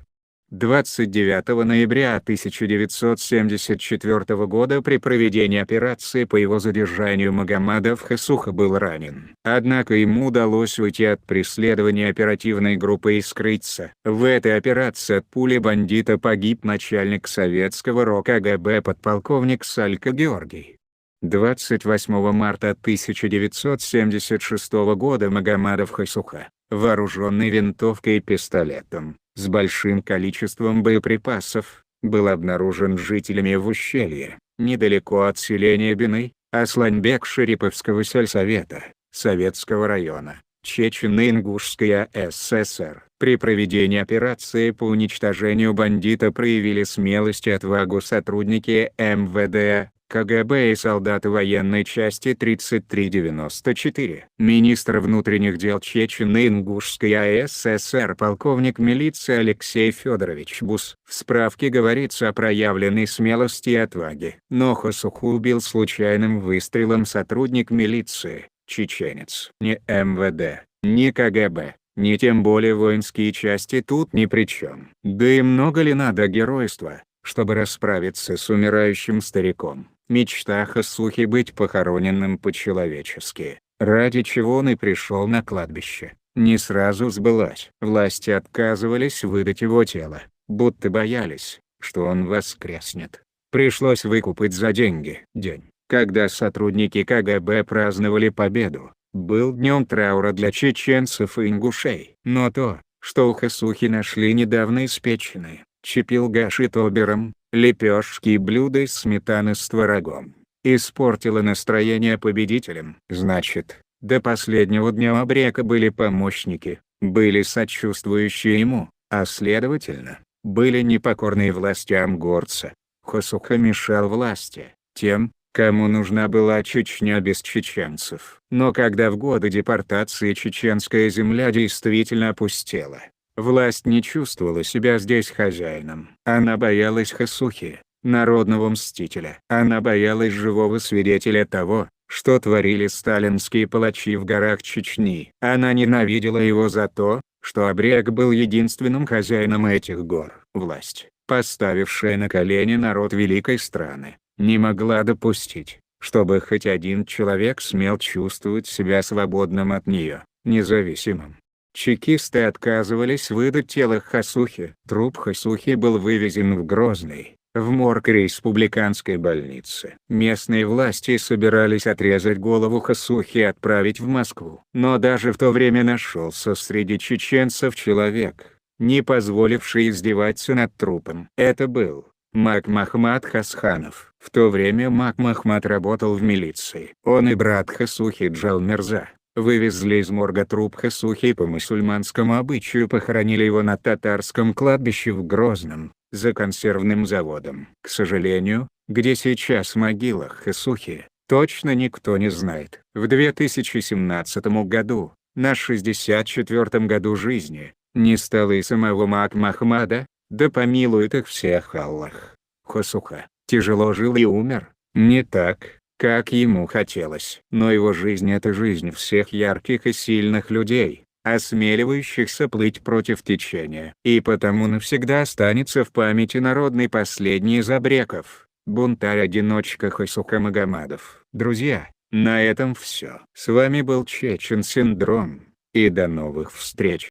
29 ноября 1974 года при проведении операции по его задержанию Магомадов Хосуха был ранен. Однако ему удалось уйти от преследования оперативной группы и скрыться. В этой операции от пули бандита погиб начальник советского РО КГБ подполковник Салько Георгий. 28 марта 1976 года Магомадов Хосуха, вооруженный винтовкой и пистолетом, с большим количеством боеприпасов, был обнаружен жителями в ущелье, недалеко от селения Бины, Асланбек-Шариповского сельсовета, Советского района, Чечено-Ингушская ССР. При проведении операции по уничтожению бандита проявили смелость и отвагу сотрудники МВД, КГБ и солдаты военной части 3394. Министр внутренних дел Чечено-Ингушской ССР полковник милиции Алексей Федорович Бус. В справке говорится о проявленной смелости и отваге. Но Хосуху убил случайным выстрелом сотрудник милиции, чеченец. Ни МВД, ни КГБ, ни тем более воинские части тут ни при чем. Да и много ли надо геройства, чтобы расправиться с умирающим стариком? Мечта Хосухи быть похороненным по-человечески, ради чего он и пришел на кладбище, не сразу сбылась. Власти отказывались выдать его тело, будто боялись, что он воскреснет. Пришлось выкупить за деньги. День, когда сотрудники КГБ праздновали победу, был днем траура для чеченцев и ингушей. Но то, что у Хосухи нашли недавно испеченные чепилгаши тобером, лепешки и блюда из сметаны с творогом, испортило настроение победителям. Значит, до последнего дня Абрека были помощники, были сочувствующие ему, а следовательно, были непокорные властям горца. Хосуха мешал власти, тем, кому нужна была Чечня без чеченцев. Но когда в годы депортации чеченская земля действительно опустела, власть не чувствовала себя здесь хозяином. Она боялась Хосухи, народного мстителя. Она боялась живого свидетеля того, что творили сталинские палачи в горах Чечни. Она ненавидела его за то, что Абрек был единственным хозяином этих гор. Власть, поставившая на колени народ великой страны, не могла допустить, чтобы хоть один человек смел чувствовать себя свободным от нее, независимым. Чекисты отказывались выдать тело Хасухи. Труп Хасухи был вывезен в Грозный, в морг республиканской больницы. Местные власти собирались отрезать голову Хасухи и отправить в Москву. Но даже в то время нашелся среди чеченцев человек, не позволивший издеваться над трупом. Это был Мак Махмад Хасханов. В то время Мак Махмад работал в милиции. Он и брат Хасухи Джал Мирза вывезли из морга труп Хасухи и по мусульманскому обычаю похоронили его на татарском кладбище в Грозном, за консервным заводом. К сожалению, где сейчас могила Хасухи, точно никто не знает. В 2017 году, на 64-м году жизни, не стало и самого Мак Махмада, да помилует их всех Аллах. Хасуха тяжело жил и умер, не так, как ему хотелось. Но его жизнь — это жизнь всех ярких и сильных людей, осмеливающихся плыть против течения. И потому навсегда останется в памяти народный последний из абреков, бунтарь-одиночка Хасуха Магомадов. Друзья, на этом все. С вами был Чечен Синдром, и до новых встреч.